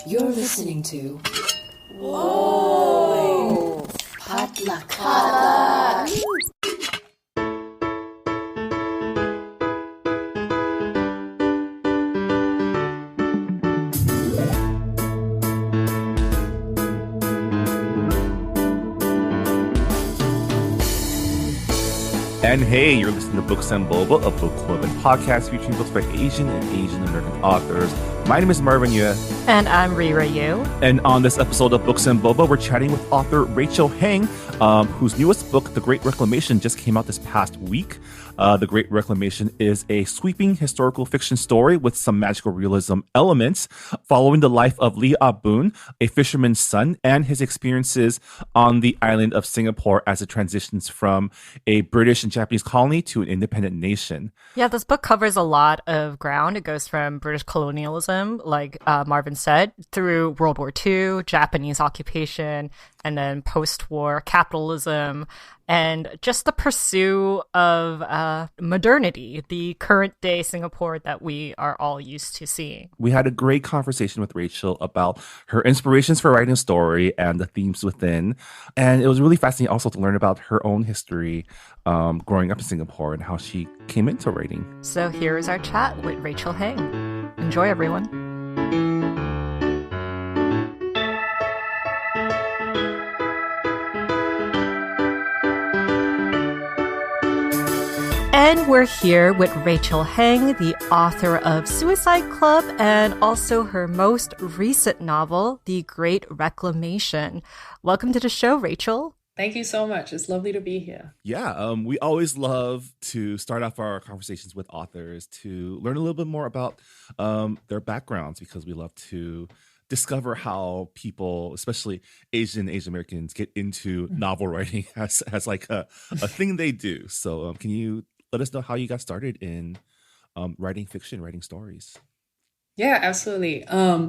You're listening to Whoa! Potluck. And hey, you're listening to Books and Boba, a book club and podcast featuring books by Asian and Asian American authors. My name is Marvin Yue. And I'm Rira Yu. And on this episode of Books and Boba, we're chatting with author Rachel Heng, whose newest book, The Great Reclamation, just came out this past week. The Great Reclamation is a sweeping historical fiction story with some magical realism elements following the life of Lee Ah-boon, a fisherman's son, and his experiences on the island of Singapore as it transitions from a British and Japanese colony to an independent nation. Yeah, this book covers a lot of ground. It goes from British colonialism, like Marvin said, through World War II, Japanese occupation, and then post-war capitalism, and just the pursuit of modernity, the current day Singapore that we are all used to seeing. We had a great conversation with Rachel about her inspirations for writing a story and the themes within. And it was really fascinating also to learn about her own history growing up in Singapore and how she came into writing. So here is our chat with Rachel Heng. Enjoy, everyone. And we're here with Rachel Heng, the author of Suicide Club and also her most recent novel, The Great Reclamation. Welcome to the show, Rachel. Thank you so much. It's lovely to be here. Yeah, we always love to start off our conversations with authors to learn a little bit more about their backgrounds, because we love to discover how people, especially Asian Americans, get into novel writing as like a thing they do. So can you let us know how you got started in writing fiction, writing stories? Yeah, absolutely.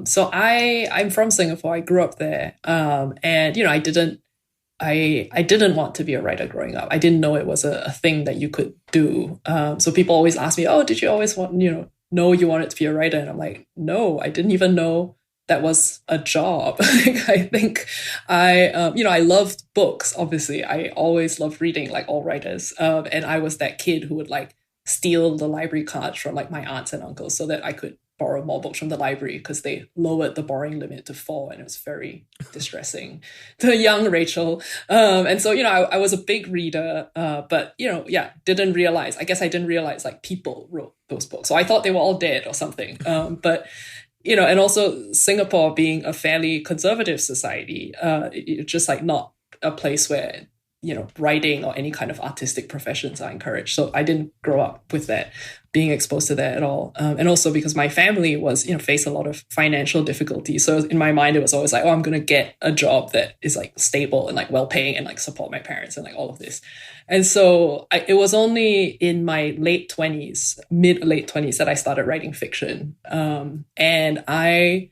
So I'm from Singapore. I grew up there. And I didn't want to be a writer growing up. I didn't know it was a thing that you could do. So people always ask me, "Oh, did you always know you wanted to be a writer?" And I'm like, "No, I didn't even know that was a job." I think I loved books. Obviously, I always loved reading, like all writers. And I was that kid who would like steal the library cards from like my aunts and uncles so that I could borrow more books from the library, because they lowered the borrowing limit to 4, and it was very distressing to young Rachel. And so, I was a big reader, but, didn't realize, I didn't realize like people wrote those books. So I thought they were all dead or something. But and also Singapore being a fairly conservative society, it's just like not a place where, writing or any kind of artistic professions are encouraged. So I didn't grow up with that, being exposed to that at all. And also because my family was, faced a lot of financial difficulties. So in my mind, it was always like, oh, I'm going to get a job that is like stable and like well-paying and like support my parents and like all of this. And so it was only in my mid-late 20s that I started writing fiction. And I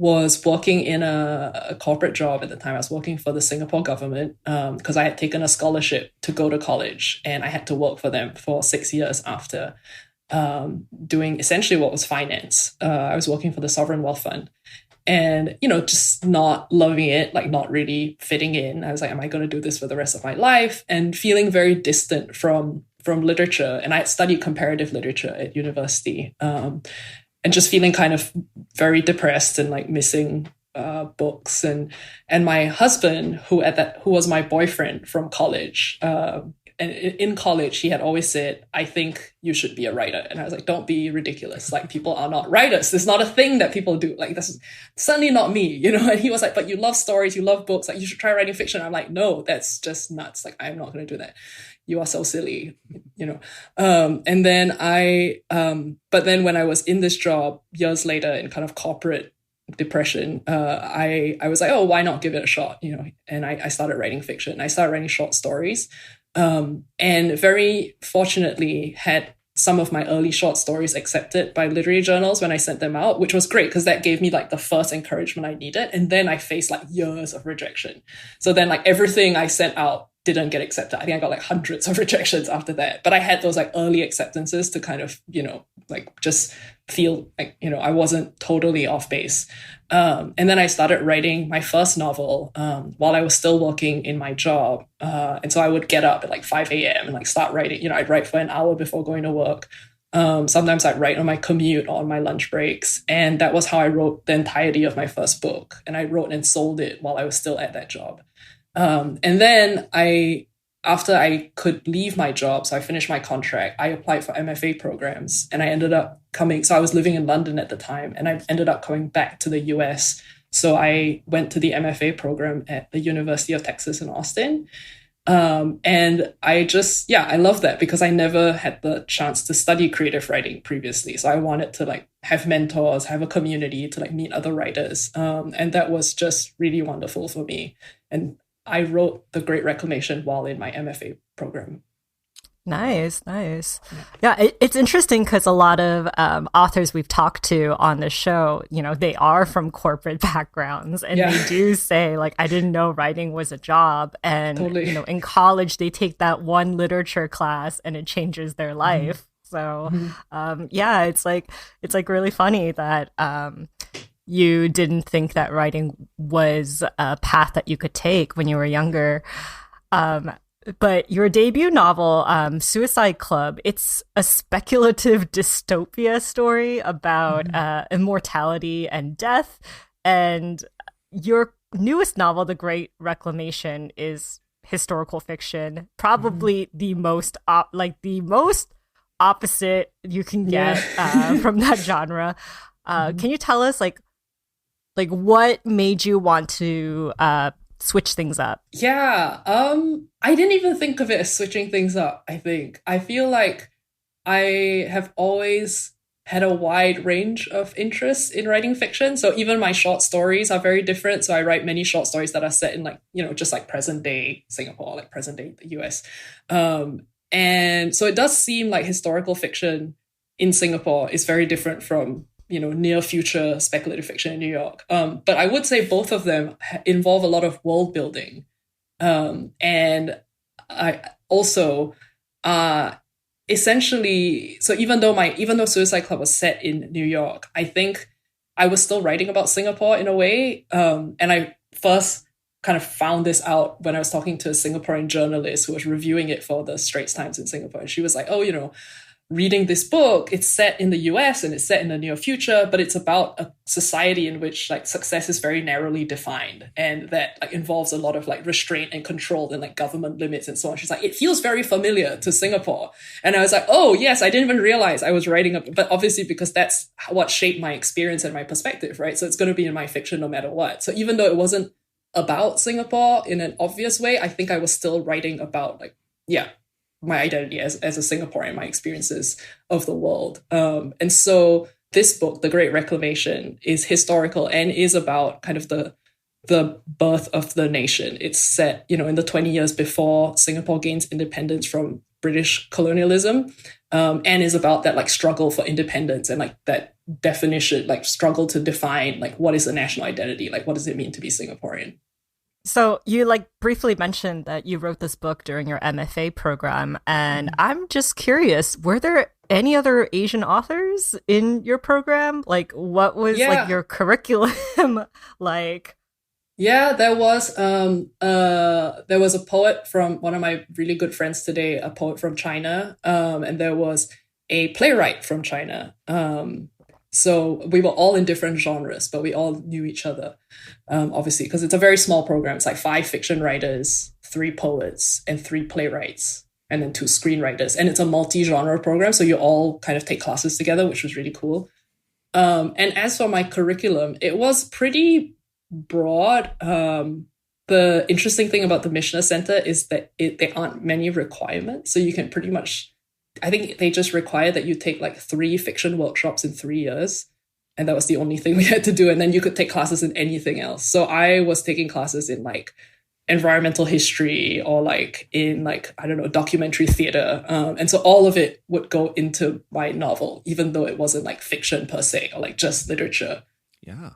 was working in a corporate job at the time. I was working for the Singapore government because I had taken a scholarship to go to college, and I had to work for them for 6 years after doing essentially what was finance. I was working for the Sovereign Wealth Fund, and, just not loving it, like not really fitting in. I was like, am I going to do this for the rest of my life? And feeling very distant from literature. And I had studied comparative literature at university. And just feeling kind of very depressed and like missing books. And my husband, who was my boyfriend from college, and in college, he had always said, "I think you should be a writer." And I was like, "Don't be ridiculous. Like, people are not writers. It's not a thing that people do. Like, this is certainly not me, And he was like, "But you love stories, you love books. Like, you should try writing fiction." I'm like, "No, that's just nuts. Like, I'm not going to do that. You are so silly, And then but then when I was in this job years later in kind of corporate depression, I was like, oh, why not give it a shot, And I started writing fiction. I started writing short stories, and very fortunately had some of my early short stories accepted by literary journals when I sent them out, which was great because that gave me like the first encouragement I needed. And then I faced like years of rejection. So then like everything I sent out didn't get accepted. I think I got like hundreds of rejections after that. But I had those like early acceptances to kind of, like just feel like, I wasn't totally off base. And then I started writing my first novel while I was still working in my job. And so I would get up at like 5 a.m. and like start writing. I'd write for an hour before going to work. Sometimes I'd write on my commute or on my lunch breaks. And that was how I wrote the entirety of my first book. And I wrote and sold it while I was still at that job. And then after I could leave my job, so I finished my contract, I applied for MFA programs and I ended up so I was living in London at the time, and I ended up coming back to the US. So I went to the MFA program at the University of Texas in Austin. And I love that because I never had the chance to study creative writing previously. So I wanted to like have mentors, have a community to like meet other writers. And that was just really wonderful for me. And I wrote The Great Reclamation while in my MFA program. Nice. Yeah, it's interesting because a lot of authors we've talked to on the show, they are from corporate backgrounds, and they do say, like, I didn't know writing was a job. And, totally. In college, they take that one literature class and it changes their life. So, it's like really funny that you didn't think that writing was a path that you could take when you were younger. But your debut novel, Suicide Club, it's a speculative dystopia story about immortality and death. And your newest novel, The Great Reclamation, is historical fiction, probably the most opposite you can get from that genre. Can you tell us like what made you want to switch things up? Yeah. I didn't even think of it as switching things up, I think. I feel like I have always had a wide range of interests in writing fiction. So even my short stories are very different. So I write many short stories that are set in like, just like present day Singapore, like present day the US. And so it does seem like historical fiction in Singapore is very different from near future speculative fiction in New York. But I would say both of them involve a lot of world building. And I also essentially, so even though Suicide Club was set in New York, I think I was still writing about Singapore in a way. And I first kind of found this out when I was talking to a Singaporean journalist who was reviewing it for the Straits Times in Singapore. And she was like, oh, reading this book, it's set in the US and it's set in the near future, but it's about a society in which like success is very narrowly defined and that like involves a lot of like restraint and control and like government limits and so on. She's like, it feels very familiar to Singapore. And I was like, oh yes, I didn't even realize I was writing but obviously because that's what shaped my experience and my perspective, right? So it's going to be in my fiction no matter what. So even though it wasn't about Singapore in an obvious way, I think I was still writing about my identity as a Singaporean, my experiences of the world. And so this book, The Great Reclamation, is historical and is about kind of the birth of the nation. It's set, in the 20 years before Singapore gains independence from British colonialism, and is about that like struggle for independence and like that definition, like struggle to define like what is a national identity, like what does it mean to be Singaporean. So you like briefly mentioned that you wrote this book during your MFA program, and I'm just curious, were there any other Asian authors in your program? Like what was like your curriculum like? Yeah, there was a poet from one of my really good friends today, a poet from China, and there was a playwright from China. So we were all in different genres, but we all knew each other, obviously, because it's a very small program. It's like 5 fiction writers, 3 poets, and 3 playwrights, and then 2 screenwriters. And it's a multi-genre program, so you all kind of take classes together, which was really cool. And as for my curriculum, it was pretty broad. The interesting thing about the Mishna Center is that there aren't many requirements, so you can pretty much... I think they just required that you take like 3 fiction workshops in 3 years. And that was the only thing we had to do. And then you could take classes in anything else. So I was taking classes in like environmental history or like in like, I don't know, documentary theater. And so all of it would go into my novel, even though it wasn't like fiction per se or like just literature. Yeah.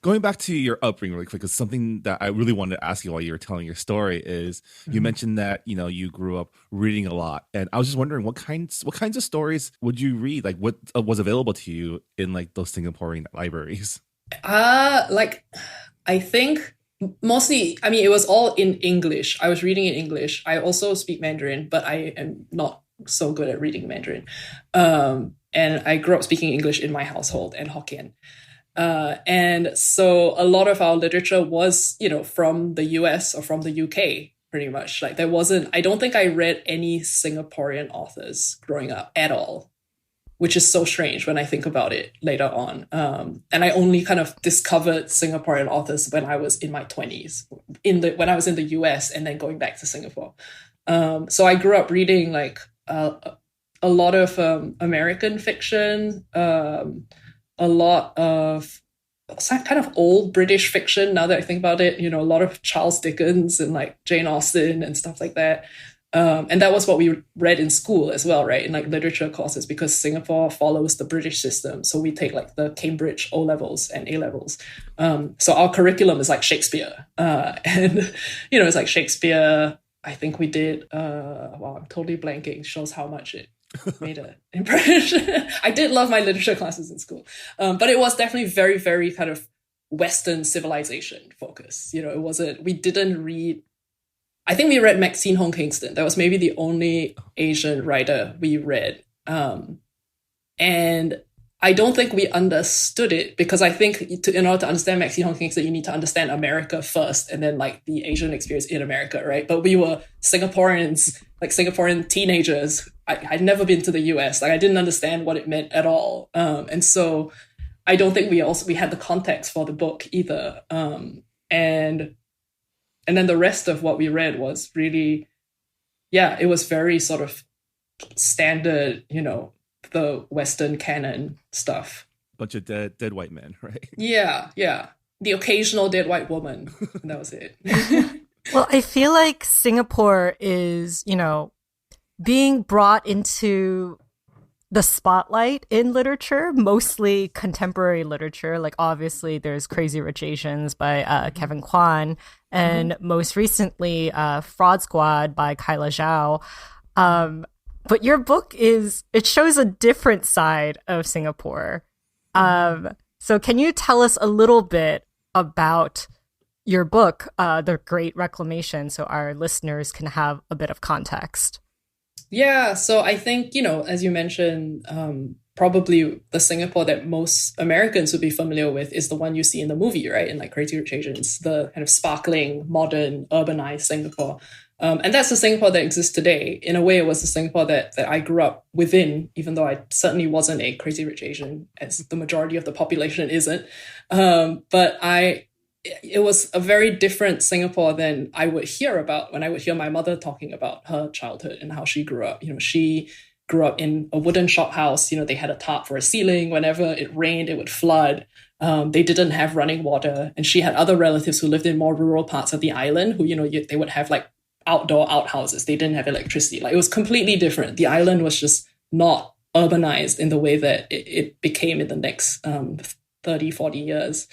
Going back to your upbringing really quick, because something that I really wanted to ask you while you were telling your story is you mentioned that, you grew up reading a lot. And I was just wondering what kinds of stories would you read? Like what was available to you in like those Singaporean libraries? Like I think mostly, I mean, it was all in English. I was reading in English. I also speak Mandarin, but I am not so good at reading Mandarin. And I grew up speaking English in my household and Hokkien. And so a lot of our literature was, from the US or from the UK, pretty much. Like I don't think I read any Singaporean authors growing up at all, which is so strange when I think about it later on. And I only kind of discovered Singaporean authors when I was in my 20s, when I was in the US and then going back to Singapore. So I grew up reading like a lot of American fiction, a lot of kind of old British fiction. Now that I think about it, a lot of Charles Dickens and like Jane Austen and stuff like that. And that was what we read in school as well, right? In like literature courses, because Singapore follows the British system. So we take like the Cambridge O levels and A levels. So our curriculum is like Shakespeare. And, it's like Shakespeare. I think we did, wow, I'm totally blanking. Shows how much it made an impression. I did love my literature classes in school. But it was definitely very, very kind of Western civilization focus. We didn't read, I think we read Maxine Hong Kingston. That was maybe the only Asian writer we read. And I don't think we understood it, because I think in order to understand Maxine Hong Kingston, you need to understand America first and then like the Asian experience in America, right? But we were Singaporeans, like Singaporean teenagers. I'd never been to the US. Like I didn't understand what it meant at all. And so I don't think we had the context for the book either. And then the rest of what we read was really, it was very sort of standard, the Western canon stuff. Bunch of dead white men, right? Yeah. The occasional dead white woman. And that was it. Well, I feel like Singapore is, being brought into the spotlight in literature, mostly contemporary literature. Like obviously there's Crazy Rich Asians by Kevin Kwan, and most recently Fraud Squad by Kyla Zhao. But your book it shows a different side of Singapore. So can you tell us a little bit about your book, The Great Reclamation, so our listeners can have a bit of context? Yeah, so I think, as you mentioned, probably the Singapore that most Americans would be familiar with is the one you see in the movie, right? In like Crazy Rich Asians, the kind of sparkling, modern, urbanized Singapore. And that's the Singapore that exists today. In a way, it was the Singapore that I grew up within, even though I certainly wasn't a Crazy Rich Asian, as the majority of the population isn't. But it was a very different Singapore than I would hear about when I would hear my mother talking about her childhood and how she grew up. She grew up in a wooden shop house. They had a tarp for a ceiling. Whenever it rained, it would flood. They didn't have running water. And she had other relatives who lived in more rural parts of the island who, they would have like outdoor outhouses. They didn't have electricity. Like it was completely different. The island was just not urbanized in the way that it became in the next 30, 40 years.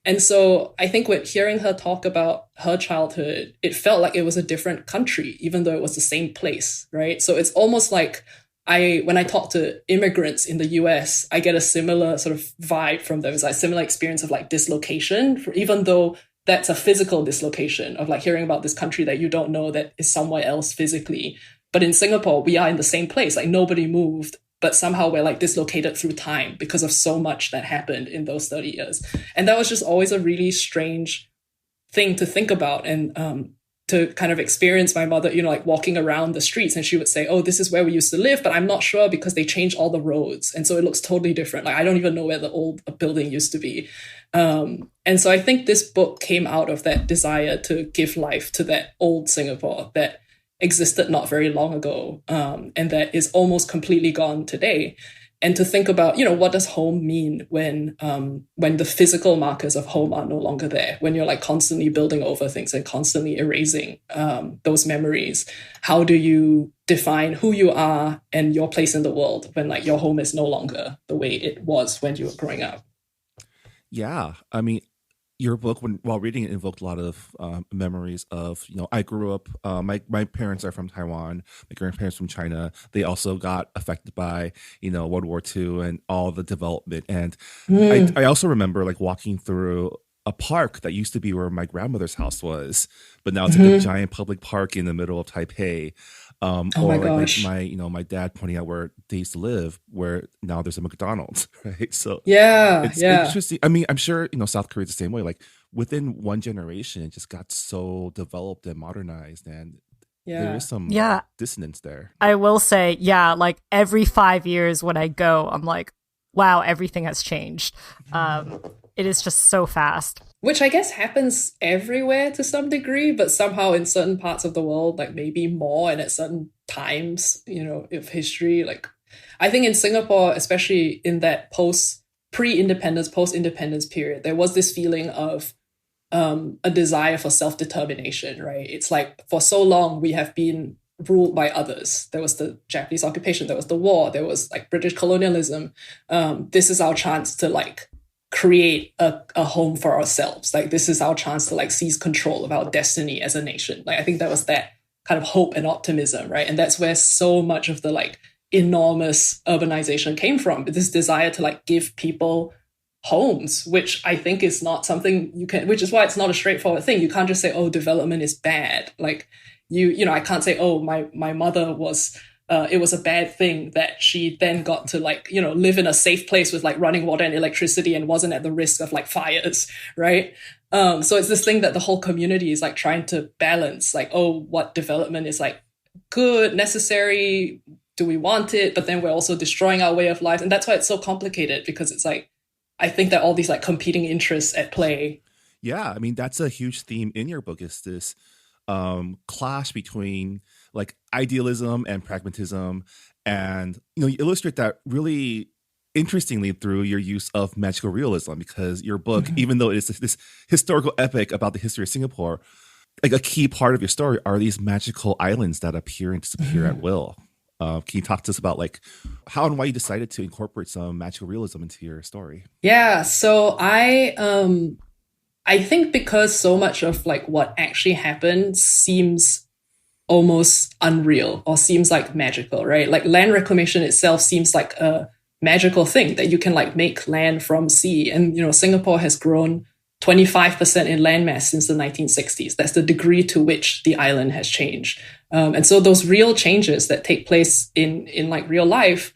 And so I think with hearing her talk about her childhood, it felt like it was a different country, even though it was the same place, right? So it's almost like when I talk to immigrants in the US, I get a similar sort of vibe from them. It's like a similar experience of like dislocation, even though that's a physical dislocation of like hearing about this country that you don't know that is somewhere else physically. But in Singapore, we are in the same place. Like nobody moved, but somehow we're like dislocated through time because of so much that happened in those 30 years. And that was just always a really strange thing to think about and to kind of experience my mother, like walking around the streets, and she would say, oh, this is where we used to live, but I'm not sure because they changed all the roads. And so it looks totally different. Like I don't even know where the old building used to be. And so I think this book came out of that desire to give life to that old Singapore that existed not very long ago, and that is almost completely gone today. And to think about, what does home mean when the physical markers of home are no longer there, when you're like constantly building over things and constantly erasing those memories? How do you define who you are and your place in the world when like your home is no longer the way it was when you were growing up? Yeah, I mean, your book, while reading it, invoked a lot of memories of, I grew up. My parents are from Taiwan. My grandparents from China. They also got affected by World War II and all the development. And Mm. I also remember like walking through a park that used to be where my grandmother's house was, but now it's like a Hmm. giant public park in the middle of Taipei. Oh my Or like gosh. my dad pointing out where they used to live, where now there's a McDonald's, right? So Yeah, it's yeah, interesting. I mean, I'm sure South Korea's the same way. Like within one generation, it just got so developed and modernized, and there is yeah. some Yeah, dissonance there. I will say, yeah, like every 5 years when I go, I'm like, wow, everything has changed. It is just so fast. Which I guess happens everywhere to some degree, but somehow in certain parts of the world, like maybe more and at certain times, of history. Like I think in Singapore, especially in that post-independence period, there was this feeling of a desire for self-determination, right? It's like for so long we have been ruled by others. There was the Japanese occupation, there was the war, there was like British colonialism. This is our chance to like create a home for ourselves. Like this is our chance to like seize control of our destiny as a nation. Like I think that was that kind of hope and optimism, right? And that's where so much of the like enormous urbanization came from. This desire to like give people homes, which I think is not something you can, which is why it's not a straightforward thing. You can't just say, oh, development is bad. Like I can't say, oh, my mother was, it was a bad thing that she then got to like, live in a safe place with like running water and electricity and wasn't at the risk of like fires, right? So it's this thing that the whole community is like trying to balance, like, oh, what development is like good, necessary, do we want it? But then we're also destroying our way of life. And that's why it's so complicated, because it's like, I think that all these like competing interests at play. Yeah, I mean that's a huge theme in your book, is this clash between like idealism and pragmatism, and you illustrate that really interestingly through your use of magical realism, because your book, Mhm. even though it is this historical epic about the history of Singapore, like a key part of your story are these magical islands that appear and disappear at Mhm. will. Can you talk to us about like how and why you decided to incorporate some magical realism into your story? Yeah, so I think because so much of like what actually happened seems almost unreal or seems like magical, right? Like land reclamation itself seems like a magical thing that you can like make land from sea. And Singapore has grown 25% in landmass since the 1960s. That's the degree to which the island has changed. And so those real changes that take place in like real life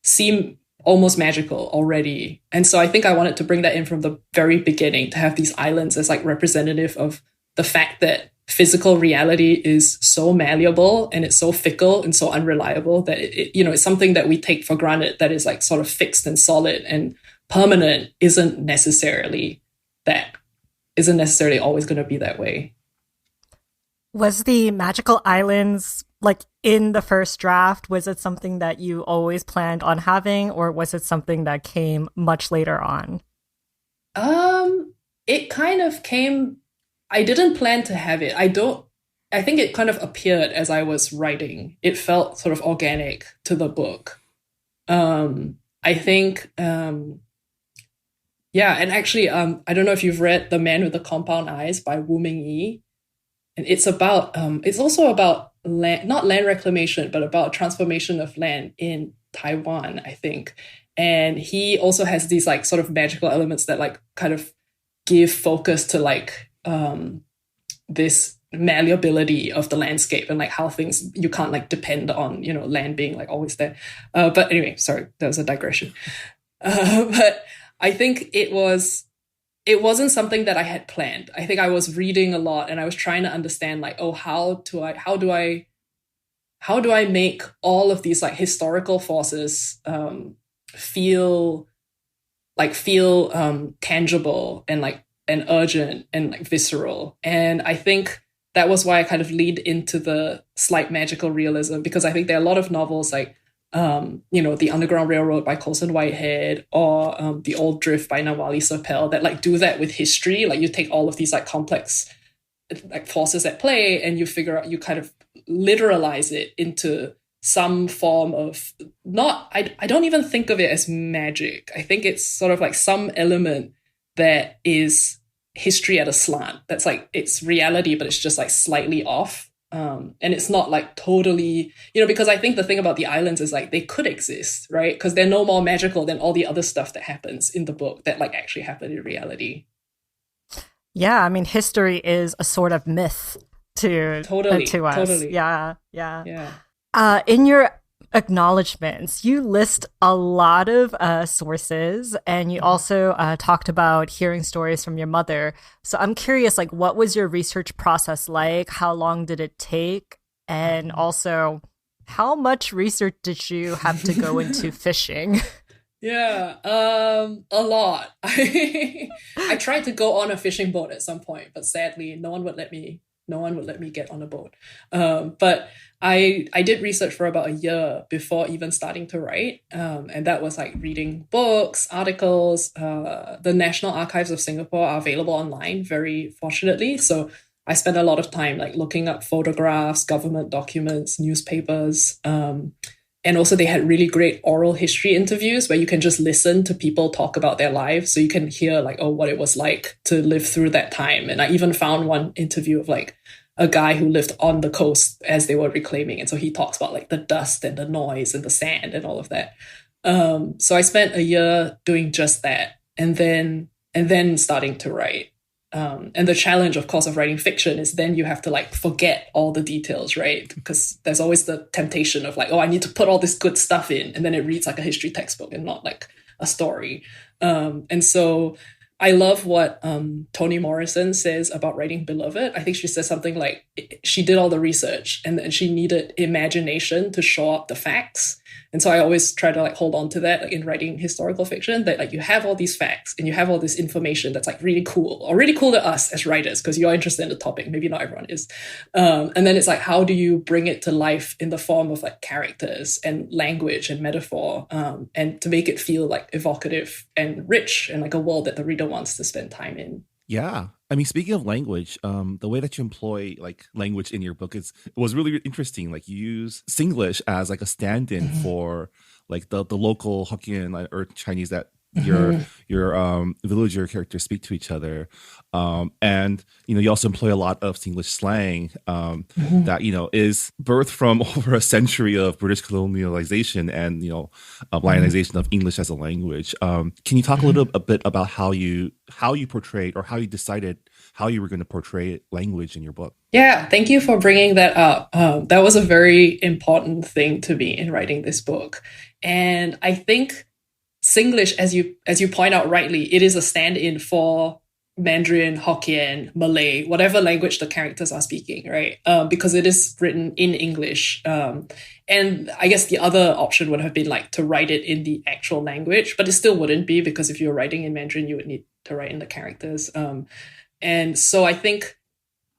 seem almost magical already. And so I think I wanted to bring that in from the very beginning, to have these islands as like representative of the fact that physical reality is so malleable and it's so fickle and so unreliable that it's something that we take for granted, that is like sort of fixed and solid and permanent, that isn't necessarily always going to be that way. Was the magical islands like in the first draft? Was it something that you always planned on having, or was it something that came much later on? It kind of came. I didn't plan to have it. I think it kind of appeared as I was writing. It felt sort of organic to the book. I think, yeah, and actually, I don't know if you've read The Man with the Compound Eyes by Wu Mingyi, and it's also about land, not land reclamation, but about transformation of land in Taiwan, I think. And he also has these like sort of magical elements that like kind of give focus to like this malleability of the landscape and like how things, you can't like depend on land being like always there. But anyway, sorry, that was a digression. But I think it wasn't something that I had planned. I think I was reading a lot and I was trying to understand like, oh, how do I make all of these like historical forces feel tangible and like and urgent and like visceral. And I think that was why I kind of leaned into the slight magical realism, because I think there are a lot of novels like The Underground Railroad by Colson Whitehead, or The Old Drift by Nawali Serpell, that like do that with history. Like you take all of these like complex like forces at play and you kind of literalize it into some form of, not, I don't even think of it as magic. I think it's sort of like some element that is history at a slant. That's like, it's reality, but it's just like slightly off. And it's not like totally, because I think the thing about the islands is like they could exist, right? Because they're no more magical than all the other stuff that happens in the book that like actually happened in reality. Yeah, I mean, history is a sort of myth to us. Totally. Yeah. In your acknowledgments, you list a lot of sources, and you also talked about hearing stories from your mother. So I'm curious, like, what was your research process like? How long did it take? And also, how much research did you have to go into fishing? Yeah, a lot. I tried to go on a fishing boat at some point, but sadly, no one would let me get on a boat. But I did research for about a year before even starting to write. And that was like reading books, articles. The National Archives of Singapore are available online, very fortunately. So I spent a lot of time like looking up photographs, government documents, newspapers. And also they had really great oral history interviews where you can just listen to people talk about their lives. So you can hear like, oh, what it was like to live through that time. And I even found one interview of like a guy who lived on the coast as they were reclaiming. And so he talks about like the dust and the noise and the sand and all of that. So I spent a year doing just that and then starting to write. And the challenge, of course, of writing fiction is then you have to like forget all the details, right? Because there's always the temptation of like, oh, I need to put all this good stuff in, and then it reads like a history textbook and not like a story. And so I love what Toni Morrison says about writing Beloved. I think she says something like she did all the research and then she needed imagination to show up the facts. And so I always try to like hold on to that like in writing historical fiction, that like you have all these facts and you have all this information that's like really cool, or really cool to us as writers because you're interested in the topic. Maybe not everyone is. And then it's like, how do you bring it to life in the form of like characters and language and metaphor, and to make it feel like evocative and rich and like a world that the reader wants to spend time in. Yeah. I mean, speaking of language, the way that you employ like language in your book was really interesting. Like you use Singlish as like a stand-in for like the local Hokkien or Chinese that your villager characters speak to each other, and you also employ a lot of Singlish slang that is birthed from over a century of British colonialization and lionization of English as a language. Can you talk a bit about how you portrayed, or how you decided how you were going to portray language in your book? Yeah, thank you for bringing that up. That was a very important thing to me in writing this book, and I think Singlish, as you point out rightly, it is a stand-in for Mandarin, Hokkien, Malay, whatever language the characters are speaking, right? Because it is written in English. And I guess the other option would have been like to write it in the actual language, but it still wouldn't be, because if you're writing in Mandarin, you would need to write in the characters. And so I think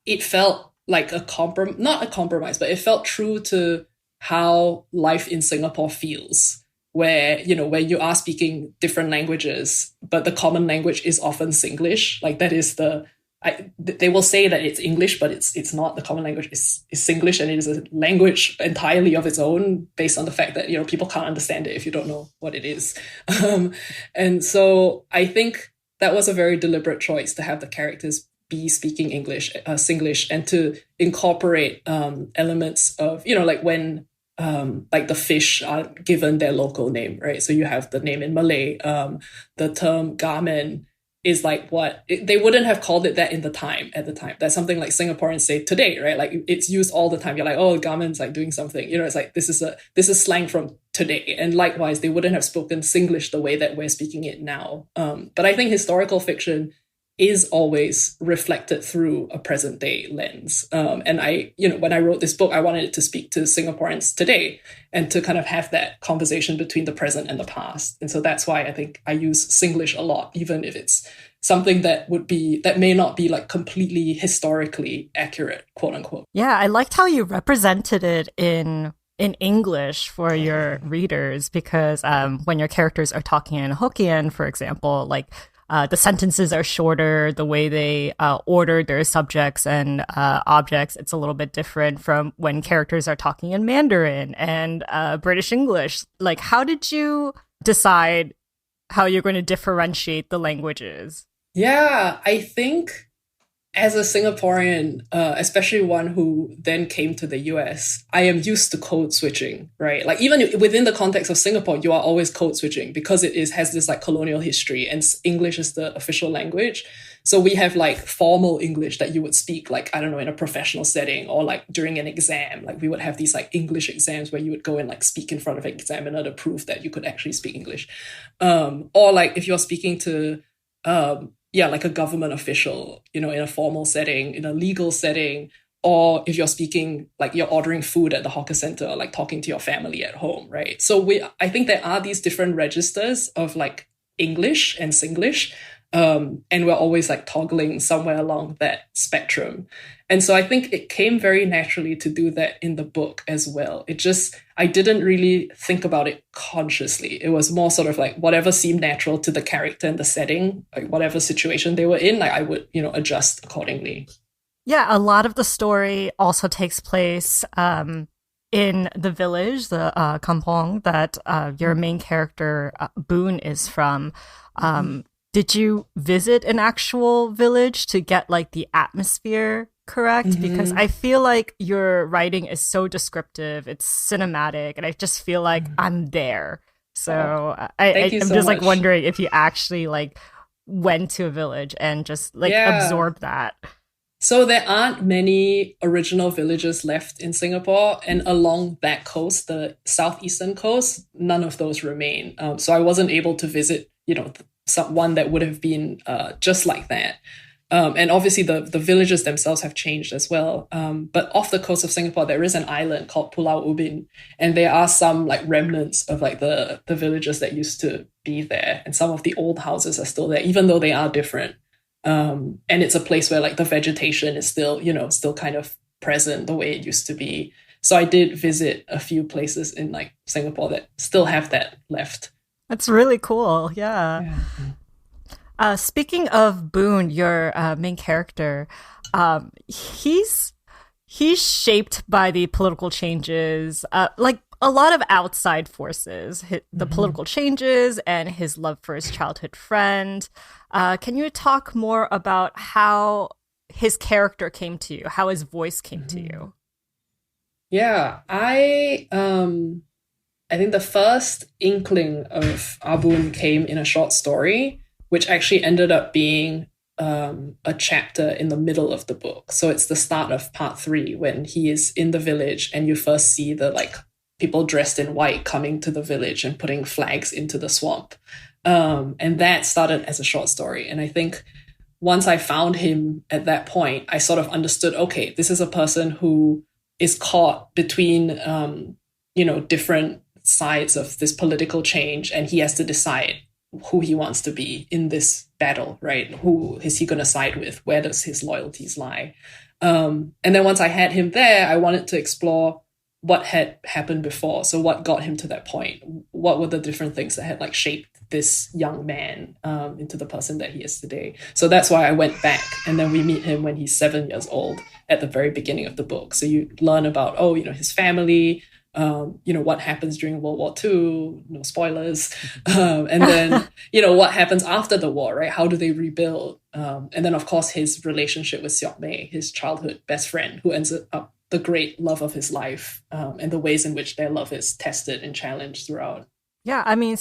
it felt like not a compromise, but it felt true to how life in Singapore feels, where you are speaking different languages, but the common language is often Singlish. Like that is they will say that it's English, but it's not. The common language is Singlish, and it is a language entirely of its own, based on the fact that people can't understand it if you don't know what it is. And so I think that was a very deliberate choice to have the characters be speaking English, Singlish, and to incorporate elements of like when like the fish are given their local name, right? So you have the name in Malay. The term garmen is like they wouldn't have called it that at the time. That's something like Singaporeans say today, right? Like it's used all the time. You're like, oh, garmen's like doing something. It's like this is slang from today. And likewise, they wouldn't have spoken Singlish the way that we're speaking it now. But I think historical fiction is always reflected through a present day lens. And I, when I wrote this book, I wanted it to speak to Singaporeans today and to kind of have that conversation between the present and the past. And so that's why I think I use Singlish a lot, even if it's something that may not be like completely historically accurate, quote unquote. Yeah, I liked how you represented it in English for your readers, because when your characters are talking in Hokkien, for example, like the sentences are shorter, the way they order their subjects and objects, it's a little bit different from when characters are talking in Mandarin and British English. Like, how did you decide how you're going to differentiate the languages? Yeah, I think as a Singaporean, especially one who then came to the US, I am used to code switching, right? Like even within the context of Singapore, you are always code switching because it is has this like colonial history and English is the official language. So we have like formal English that you would speak like, I don't know, in a professional setting or like during an exam. Like we would have these like English exams where you would go and like speak in front of an examiner to prove that you could actually speak English. Or like if you're speaking to yeah, like a government official, you know, in a formal setting, in a legal setting, or if you're speaking, like you're ordering food at the hawker center, like talking to your family at home, right? So I think there are these different registers of like English and Singlish, and we're always like toggling somewhere along that spectrum. And so I think it came very naturally to do that in the book as well. I didn't really think about it consciously. It was more sort of like whatever seemed natural to the character and the setting, like whatever situation they were in, like I would, you know, adjust accordingly. Yeah, a lot of the story also takes place in the village, the kampong that your main character Boone is from. Did you visit an actual village to get like the atmosphere correct? Because Mm-hmm. I feel like your writing is so descriptive, it's cinematic, and I just feel like I'm there. Oh, So thank you I'm so just like much. wondering if you actually like went to a village and just like Yeah. absorbed that. So there aren't many original villages left in Singapore, and along that coast, the southeastern coast, none of those remain. So I wasn't able to visit, you know, one that would have been just like that. And obviously, the villages themselves have changed as well. But off the coast of Singapore, there is an island called Pulau Ubin, and there are some like remnants of like the villages that used to be there, and some of the old houses are still there, even though they are different. And it's a place where like the vegetation is still, you know, still kind of present the way it used to be. So I did visit a few places in like Singapore that still have that left. That's really cool. Yeah. Yeah. Speaking of Boone, your main character, he's shaped by the political changes, like a lot of outside forces, the Mhm. political changes, and his love for his childhood friend. Can you talk more about how his character came to you, how his voice came to Mhm. you? Yeah, I think the first inkling of Abun came in a short story, which actually ended up being a chapter in the middle of the book. So it's the start of part three when he is in the village and you first see the like people dressed in white coming to the village and putting flags into the swamp. And that started as a short story. And I think once I found him at that point, I sort of understood, okay, this is a person who is caught between, you know, different sides of this political change, and he has to decide who he wants to be in this battle, right? Who is he going to side with? Where does his loyalties lie? And then once I had him there, I wanted to explore what had happened before. So what got him to that point? What were the different things that had like shaped this young man into the person that he is today? So that's why I went back, and then we meet him when he's 7 years old at the very beginning of the book. So you learn about, oh, you know, his family, you know, what happens during World War II, no spoilers, and then, you know, what happens after the war, right? How do they rebuild? And then, of course, his relationship with Seok Mei, his childhood best friend, who ends up the great love of his life, and the ways in which their love is tested and challenged throughout. Yeah, I mean,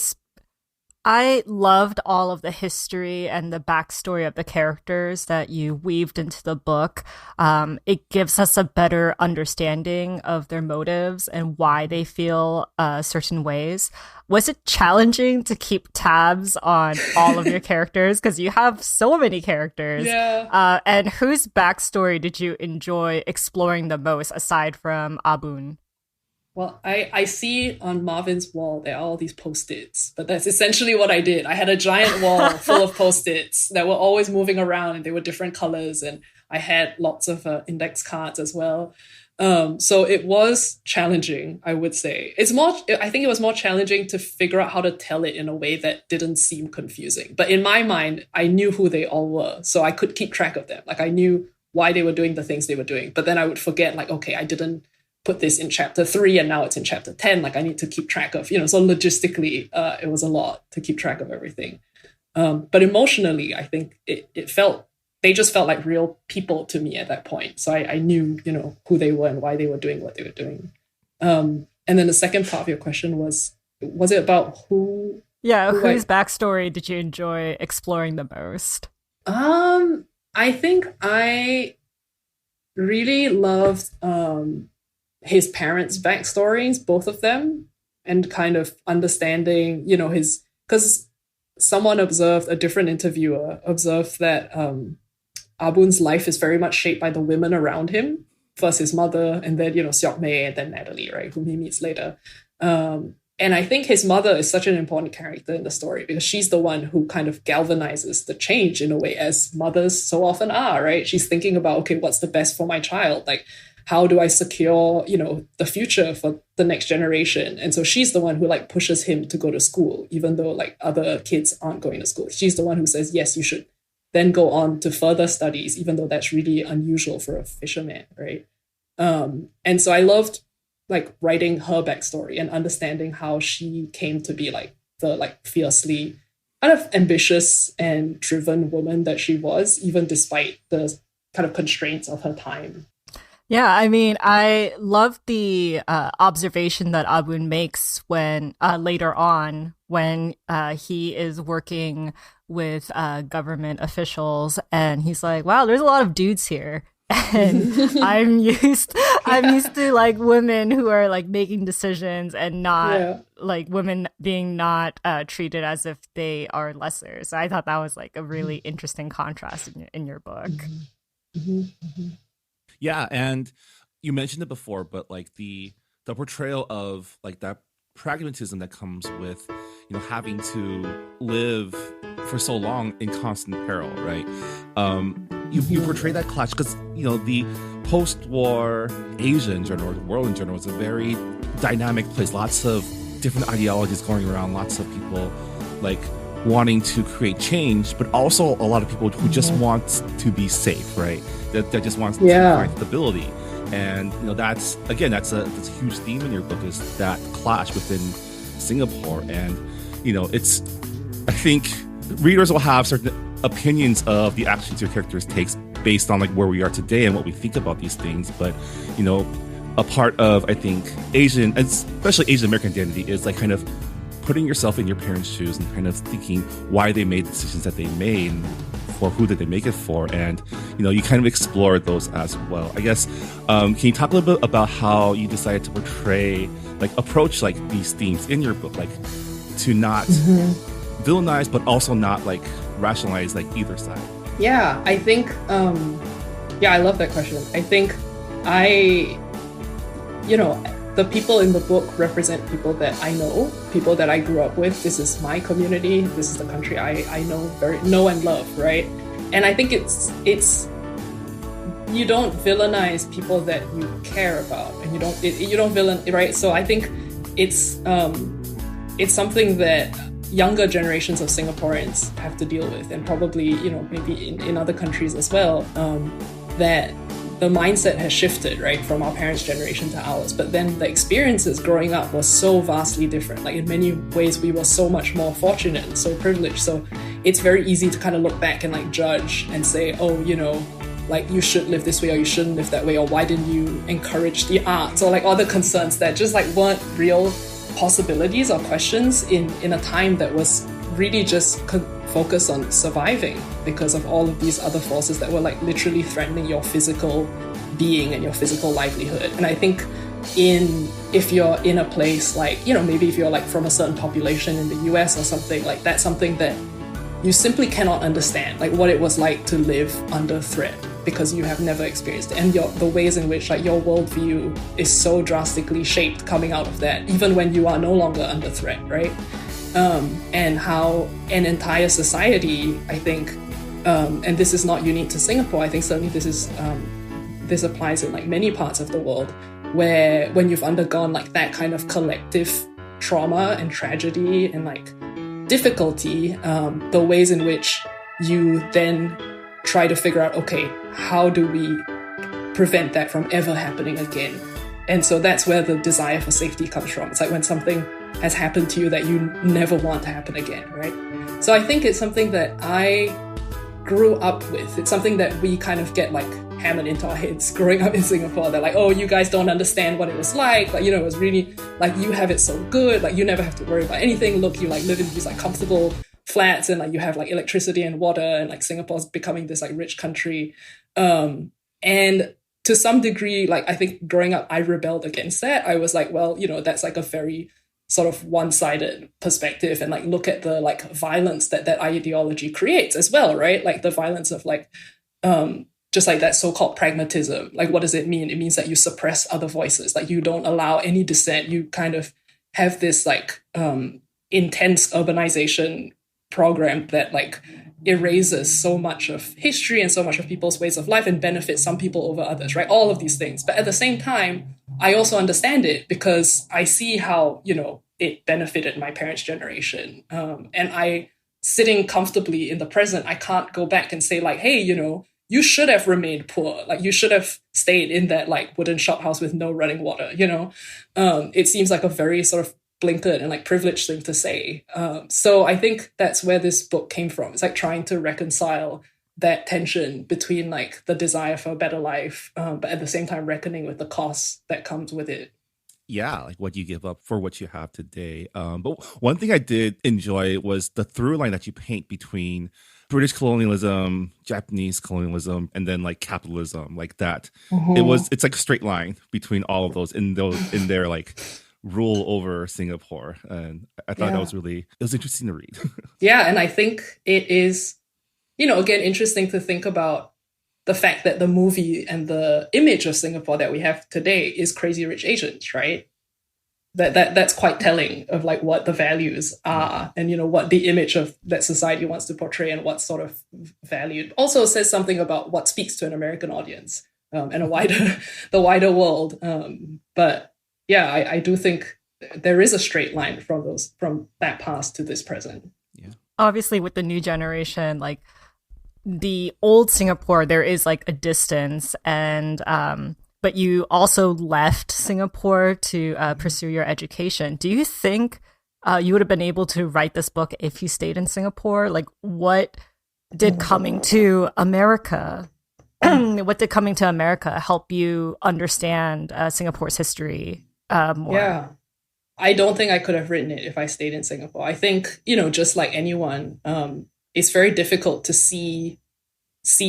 I loved all of the history and the backstory of the characters that you weaved into the book. It gives us a better understanding of their motives and why they feel certain ways. Was it challenging to keep tabs on all of your characters? Because you have so many characters. Yeah. And whose backstory did you enjoy exploring the most aside from Abun? Well, I see on Marvin's wall there are all these post-its, but that's essentially what I did. I had a giant wall full of post-its that were always moving around, and they were different colors, and I had lots of index cards as well. So it was challenging, I would say. I think it was more challenging to figure out how to tell it in a way that didn't seem confusing. But in my mind, I knew who they all were, so I could keep track of them. Like I knew why they were doing the things they were doing, but then I would forget, like, okay, I didn't put this in chapter 3 and now it's in chapter 10. Like I need to keep track of, you know, so logistically, it was a lot to keep track of everything. But emotionally, I think they just felt like real people to me at that point. So I knew, who they were and why they were doing what they were doing. And then the second part of your question was it about who? Yeah, whose backstory did you enjoy exploring the most? I think I really loved his parents' backstories, both of them, and kind of understanding, because someone observed, a different interviewer observed that Abun's life is very much shaped by the women around him. First his mother, and then, Seok Mei, and then Natalie, right, whom he meets later. And I think his mother is such an important character in the story because she's the one who kind of galvanizes the change in a way, as mothers so often are, right? She's thinking about, okay, what's the best for my child? Like, how do I secure, the future for the next generation? And so she's the one who like pushes him to go to school, even though like other kids aren't going to school. She's the one who says, yes, you should then go on to further studies, even though that's really unusual for a fisherman, right? And so I loved like writing her backstory and understanding how she came to be like the like fiercely kind of ambitious and driven woman that she was, even despite the kind of constraints of her time. Yeah, I mean, I love the observation that Abun makes when later on, when he is working with government officials, and he's like, "Wow, there's a lot of dudes here." And I'm used to like women who are like making decisions and not like women being not treated as if they are lesser. So I thought that was like a really interesting contrast in your book. Yeah, and you mentioned it before, but like the portrayal of like that pragmatism that comes with having to live for so long in constant peril, right? You portray that clash because the post-war Asia in general, or the world in general, is a very dynamic place. Lots of different ideologies going around. Lots of people like wanting to create change, but also a lot of people who just want to be safe, right? That just wants to find stability. And that's a huge theme in your book, is that clash within Singapore. And I think readers will have certain opinions of the actions your characters takes based on like where we are today and what we think about these things. But a part of, I think, Asian, especially Asian American identity, is like kind of putting yourself in your parents' shoes and kind of thinking why they made the decisions that they made, and for who did they make it for, and you kind of explore those as well. I guess can you talk a little bit about how you decided to approach like these themes in your book, like to not villainize but also not like rationalize like either side? Yeah, I think I love that question. I think the people in the book represent people that I know, people that I grew up with. This is my community. This is the country I know and love, right? And I think it's you don't villainize people that you care about, and you don't villain, right? So I think it's something that younger generations of Singaporeans have to deal with, and probably maybe in other countries as well. That the mindset has shifted, right, from our parents' generation to ours. But then the experiences growing up was so vastly different. Like in many ways, we were so much more fortunate and so privileged. So it's very easy to kind of look back and like judge and say, oh, like you should live this way or you shouldn't live that way, or why didn't you encourage the arts, or like other concerns that just like weren't real possibilities or questions in a time that was really just focused on surviving because of all of these other forces that were like literally threatening your physical being and your physical livelihood. And I think if you're in a place like, maybe if you're like from a certain population in the US or something, like that's something that you simply cannot understand, like what it was like to live under threat, because you have never experienced it. And the ways in which like your worldview is so drastically shaped coming out of that, even when you are no longer under threat, right? And how an entire society, I think, and this is not unique to Singapore, I think certainly this applies in like many parts of the world, where when you've undergone like that kind of collective trauma and tragedy and like difficulty, the ways in which you then try to figure out, okay, how do we prevent that from ever happening again? And so that's where the desire for safety comes from. It's like when something has happened to you that you never want to happen again, right? So I think it's something that I grew up with. It's something that we kind of get like hammered into our heads growing up in Singapore. They're like, oh, you guys don't understand what it was like. Like, you know, it was really like, you have it so good. Like, you never have to worry about anything. Look, you like live in these like comfortable flats, and like you have like electricity and water, and like Singapore's becoming this like rich country. And to some degree, like I think growing up, I rebelled against that. I was like, well, you know, that's like a very sort of one-sided perspective, and like look at the like violence that that ideology creates as well, right? Like the violence of like just like that so-called pragmatism. Like, what does it mean? It means that you suppress other voices, like you don't allow any dissent. You kind of have this like intense urbanization program that like erases so much of history and so much of people's ways of life and benefits some people over others, right? All of these things. But at the same time, I also understand it because I see how, you know, it benefited my parents' generation. And I, sitting comfortably in the present, I can't go back and say like, hey, you know, you should have remained poor. Like you should have stayed in that like wooden shop house with no running water, you know? It seems like a very sort of blinkered and like privileged thing to say. So I think that's where this book came from. It's like trying to reconcile that tension between like the desire for a better life, but at the same time reckoning with the costs that comes with it. Yeah, like what you give up for what you have today. But one thing I did enjoy was the through line that you paint between British colonialism, Japanese colonialism, and then like capitalism, like that. It's like a straight line between all of those in their like rule over Singapore. And I thought it was interesting to read. Yeah, and I think it is, you know, again, interesting to think about the fact that the movie and the image of Singapore that we have today is Crazy Rich Asians, right? That's quite telling of like what the values are, and you know what the image of that society wants to portray and what's sort of valued. Also says something about what speaks to an American audience and the wider world. But yeah, I do think there is a straight line from that past to this present. Yeah. Obviously, with the new generation, like the old Singapore, there is like a distance, and but you also left Singapore to pursue your education. Do you think you would have been able to write this book if you stayed in Singapore? Like, what did coming to America? What did coming to America help you understand Singapore's history more? Yeah, I don't think I could have written it if I stayed in Singapore. I think, you know, just like anyone, it's very difficult to see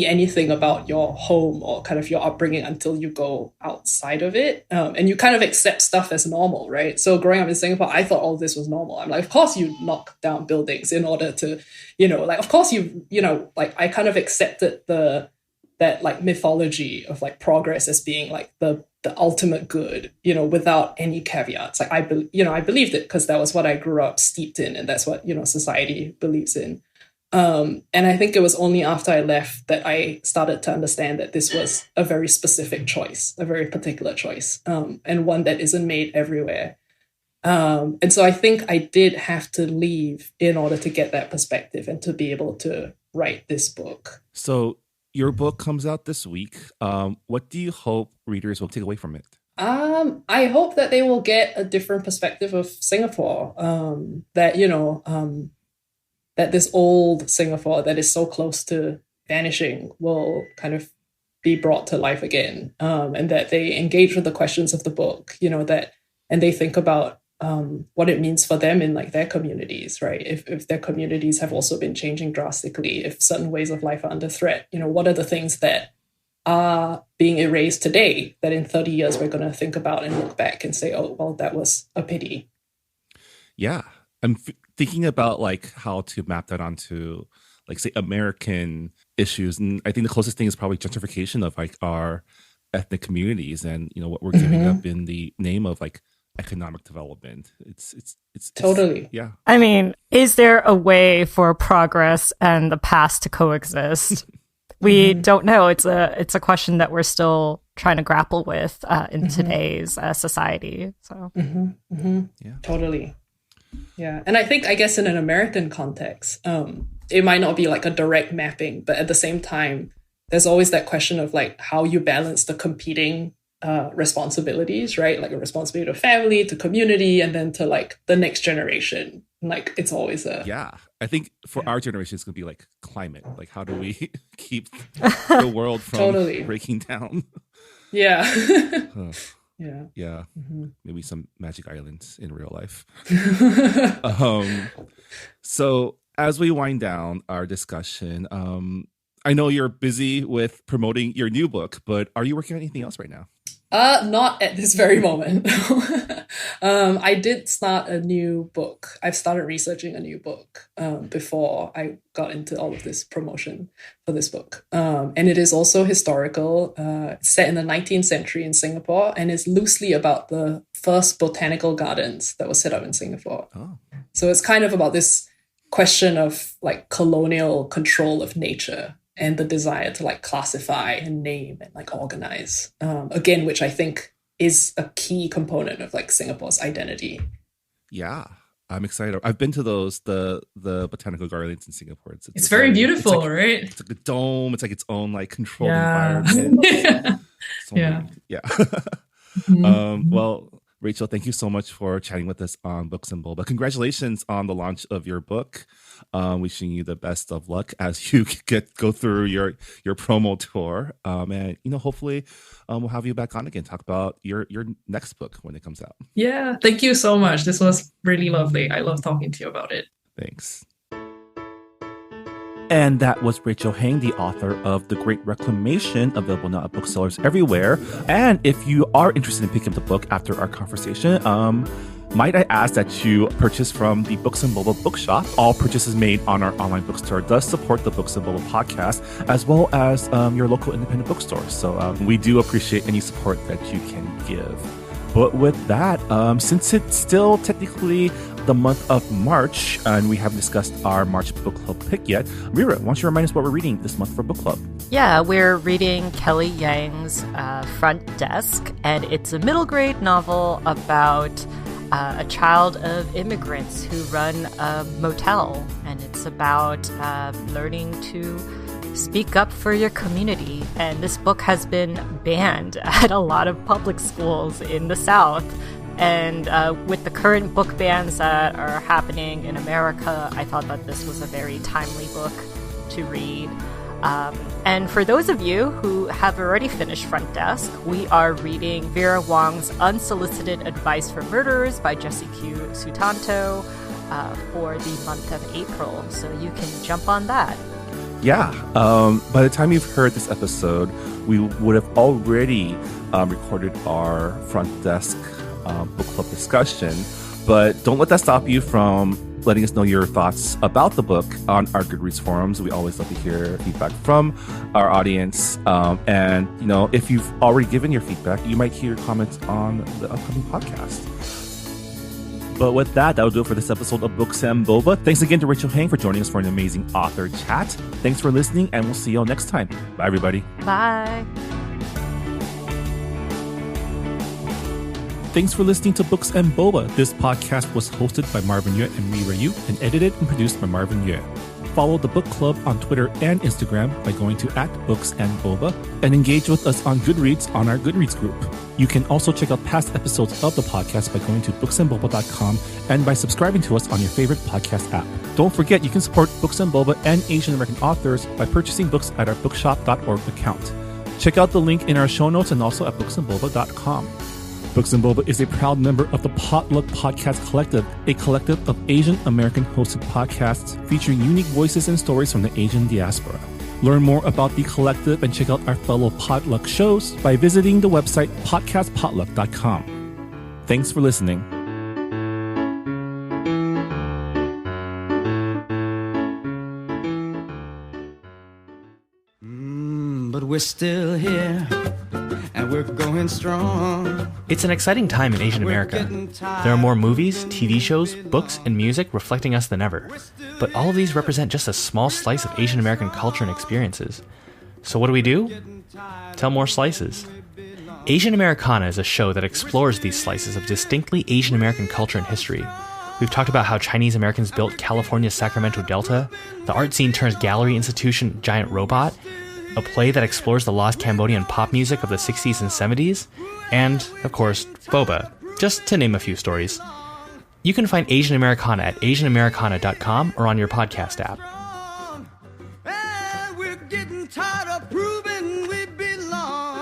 anything about your home or kind of your upbringing until you go outside of it. And you kind of accept stuff as normal, right? So growing up in Singapore, I thought all this was normal. I'm like, of course you knock down buildings in order to, you know, like, of course you know, like I kind of accepted that like mythology of like progress as being like the ultimate good, you know, without any caveats. Like I believed it because that was what I grew up steeped in, and that's what, you know, society believes in. And I think it was only after I left that I started to understand that this was a very specific choice, a very particular choice, and one that isn't made everywhere. And so I think I did have to leave in order to get that perspective and to be able to write this book. So your book comes out this week. What do you hope readers will take away from it? I hope that they will get a different perspective of Singapore, that, you know, that this old Singapore that is so close to vanishing will kind of be brought to life again, and that they engage with the questions of the book, you know, and they think about what it means for them in like their communities, right? If their communities have also been changing drastically, if certain ways of life are under threat, you know, what are the things that are being erased today that in 30 years we're going to think about and look back and say, oh, well, that was a pity. Yeah. I'm thinking about like how to map that onto like say American issues, and I think the closest thing is probably gentrification of like our ethnic communities, and you know what we're giving up in the name of like economic development. It's totally. Yeah. I mean, is there a way for progress and the past to coexist? We don't know. It's a question that we're still trying to grapple with in today's society. So Yeah. Totally. Yeah. And I guess in an American context, it might not be like a direct mapping, but at the same time, there's always that question of like how you balance the competing responsibilities, right? Like a responsibility to family, to community, and then to like the next generation. Like it's always a I think for our generation, it's going to be like climate. Like, how do we keep the world from Totally. breaking down? Yeah. Huh. Yeah. Yeah. Mm-hmm. Maybe some magic islands in real life. So as we wind down our discussion, I know you're busy with promoting your new book, but are you working on anything else right now? Not at this very moment. I did start a new book. I've started researching a new book before I got into all of this promotion for this book. And it is also historical, set in the 19th century in Singapore, and is loosely about the first botanical gardens that were set up in Singapore. Oh. So it's kind of about this question of like colonial control of nature and the desire to like classify and name and like organize, again, which I think is a key component of like Singapore's identity. Yeah, I'm excited. I've been to the botanical gardens in Singapore. It's very beautiful, right? It's like a dome. It's like its own like controlled environment. Yeah. Well, Rachel, thank you so much for chatting with us on Books and Boba. Congratulations on the launch of your book. Wishing you the best of luck as you go through your promo tour. And hopefully we'll have you back on again, talk about your next book when it comes out. Yeah, thank you so much. This was really lovely. I love talking to you about it. Thanks. And that was Rachel Heng, the author of The Great Reclamation, available now at booksellers everywhere. And if you are interested in picking up the book after our conversation, might I ask that you purchase from the Books and Boba bookshop? All purchases made on our online bookstore does support the Books and Boba podcast, as well as your local independent bookstore. So we do appreciate any support that you can give. But with that, since it's still technically the month of March, and we haven't discussed our March book club pick yet, Mira, why don't you remind us what we're reading this month for book club? Yeah, we're reading Kelly Yang's Front Desk, and it's a middle grade novel about a child of immigrants who run a motel, and it's about learning to speak up for your community. And this book has been banned at a lot of public schools in the South. And with the current book bans that are happening in America, I thought that this was a very timely book to read. And for those of you who have already finished Front Desk, we are reading Vera Wong's Unsolicited Advice for Murderers by Jesse Q. Sutanto for the month of April. So you can jump on that. Yeah. By the time you've heard this episode, we would have already recorded our Front Desk book club discussion. But don't let that stop you from letting us know your thoughts about the book on our Goodreads forums. We always love to hear feedback from our audience. And, if you've already given your feedback, you might hear comments on the upcoming podcast. But with that, that'll do it for this episode of Books and Boba. Thanks again to Rachel Heng for joining us for an amazing author chat. Thanks for listening, and we'll see you all next time. Bye, everybody. Bye. Thanks for listening to Books and Boba. This podcast was hosted by Marvin Yue and Mira Yu and edited and produced by Marvin Yue. Follow the book club on Twitter and Instagram by going to @BooksandBoba and engage with us on Goodreads on our Goodreads group. You can also check out past episodes of the podcast by going to booksandboba.com and by subscribing to us on your favorite podcast app. Don't forget, you can support Books and Boba and Asian American authors by purchasing books at our bookshop.org account. Check out the link in our show notes and also at booksandboba.com. Books and Boba is a proud member of the Potluck Podcast Collective, a collective of Asian American hosted podcasts featuring unique voices and stories from the Asian diaspora. Learn more about the collective and check out our fellow Potluck shows by visiting the website podcastpotluck.com. Thanks for listening. But we're still here. And we're going strong. It's an exciting time in Asian America. There are more movies, TV shows, books, and music reflecting us than ever. But all of these represent just a small slice of Asian American culture and experiences. So what do we do? Tell more slices. Asian Americana is a show that explores these slices of distinctly Asian American culture and history. We've talked about how Chinese Americans built California's Sacramento Delta, the art scene turns gallery institution Giant Robot, a play that explores the lost Cambodian pop music of the 60s and 70s, and, of course, Boba, just to name a few stories. You can find Asian Americana at asianamericana.com or on your podcast app. And we're getting tired of proving we belong.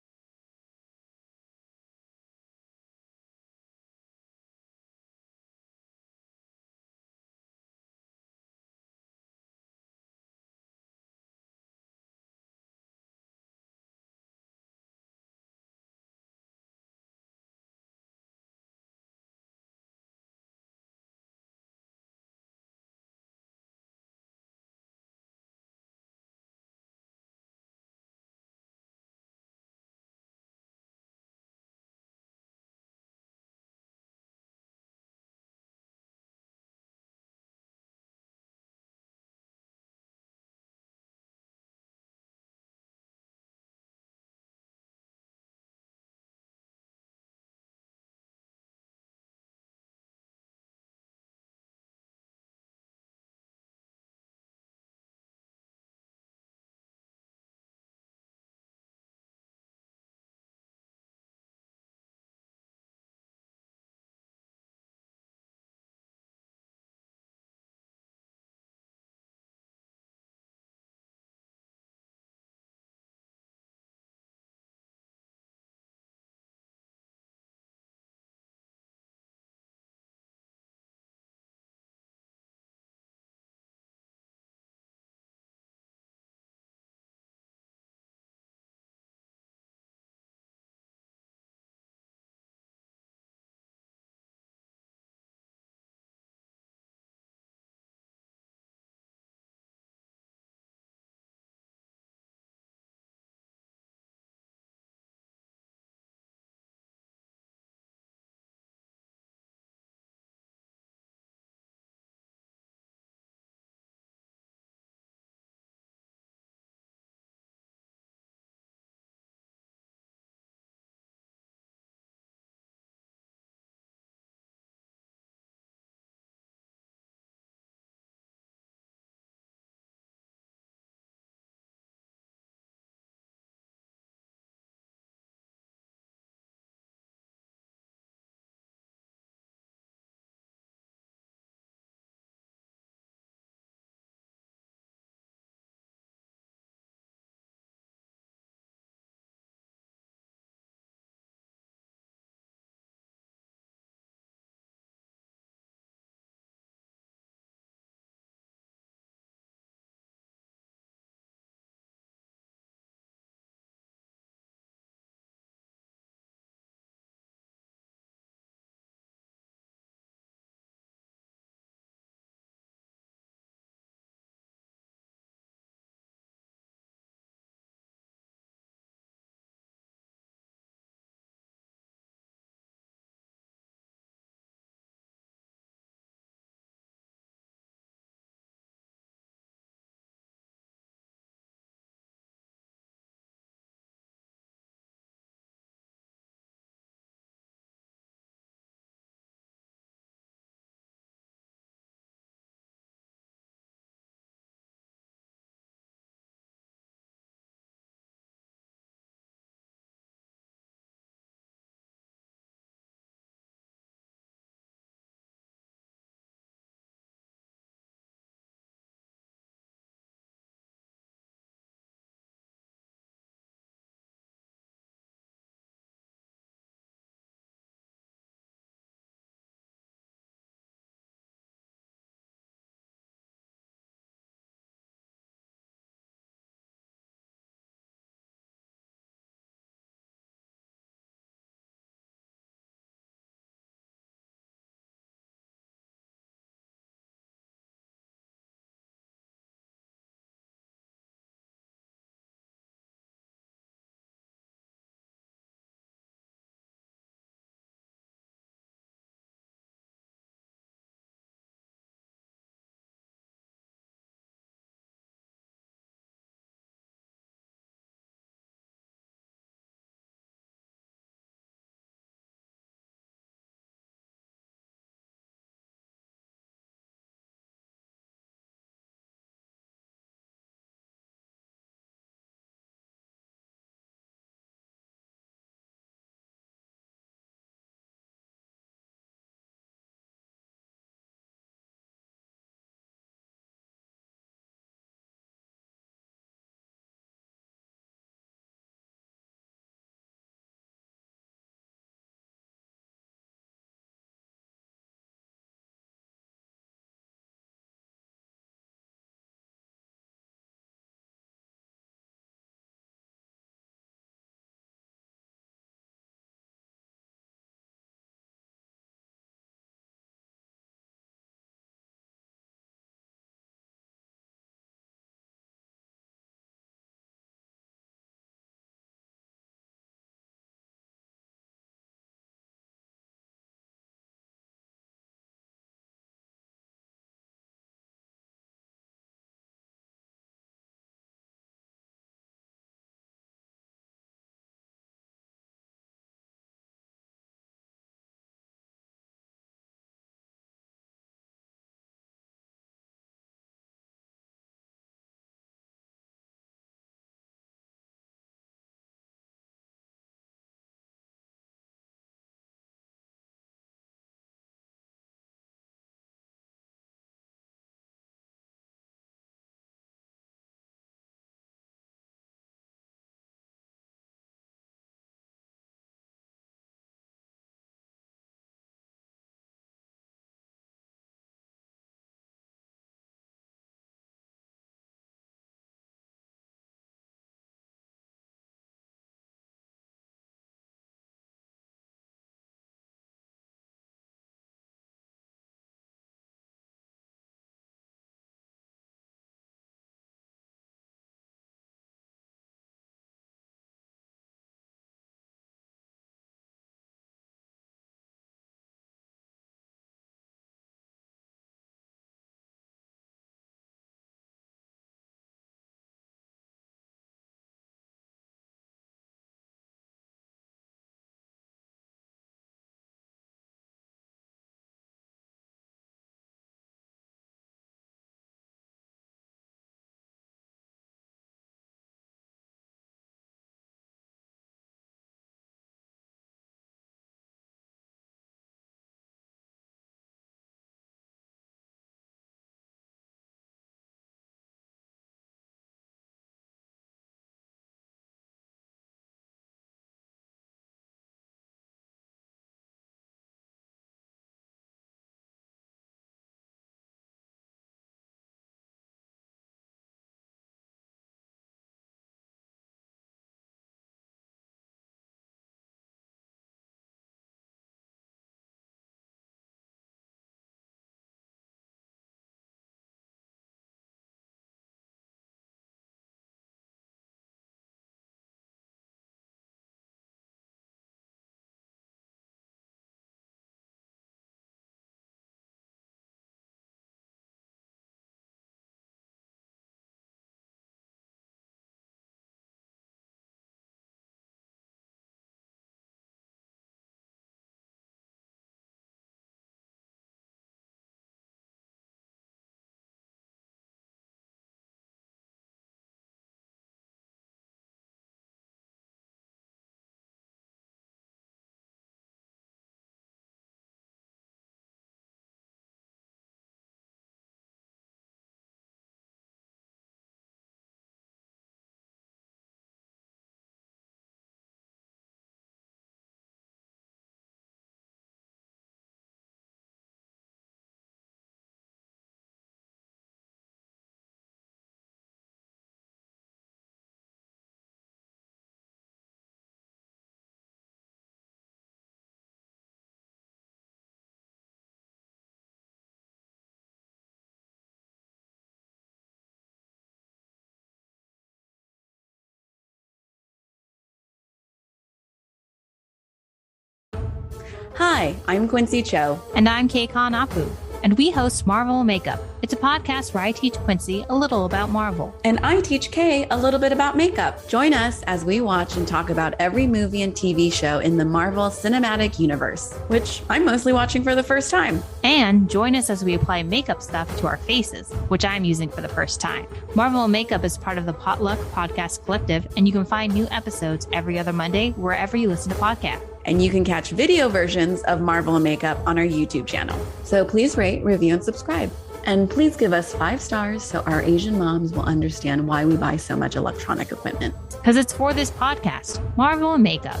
Hi, I'm Quincy Cho. And I'm Keikon Apu. And we host Marvel Makeup. It's a podcast where I teach Quincy a little about Marvel. And I teach Kay a little bit about makeup. Join us as we watch and talk about every movie and TV show in the Marvel Cinematic Universe, which I'm mostly watching for the first time. And join us as we apply makeup stuff to our faces, which I'm using for the first time. Marvel Makeup is part of the Potluck Podcast Collective, and you can find new episodes every other Monday wherever you listen to podcasts. And you can catch video versions of Marvel and Makeup on our YouTube channel. So please rate, review, and subscribe. And please give us 5 stars so our Asian moms will understand why we buy so much electronic equipment. Because it's for this podcast, Marvel and Makeup.